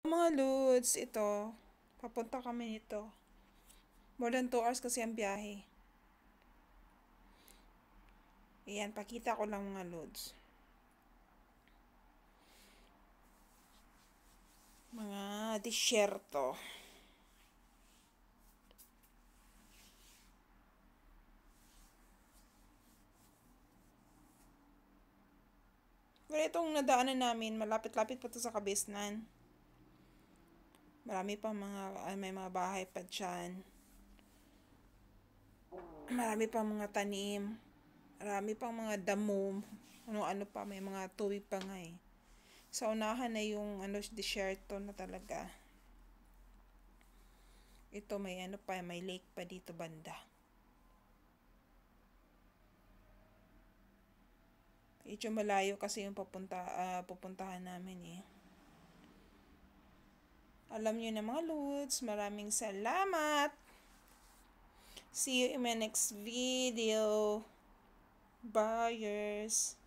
Mga lods, ito. Papunta kami nito. More than 2 hours kasi ang biyahe. Ayan, pakita ko lang mga lods. Mga disyerto. Pero itong nadaanan namin, malapit-lapit pa to sa Kabisnan. Marami pa may mga bahay pa dyan. Marami pa mga tanim. Marami pang mga damo. Ano-ano pa, may mga tubig pa nga eh. Sa unahan na yung disyerto na talaga. Ito may lake pa dito banda. Medyo malayo kasi yung pupuntahan namin eh. Alam nyo na mga lods, maraming salamat. See you in my next video. Buyers.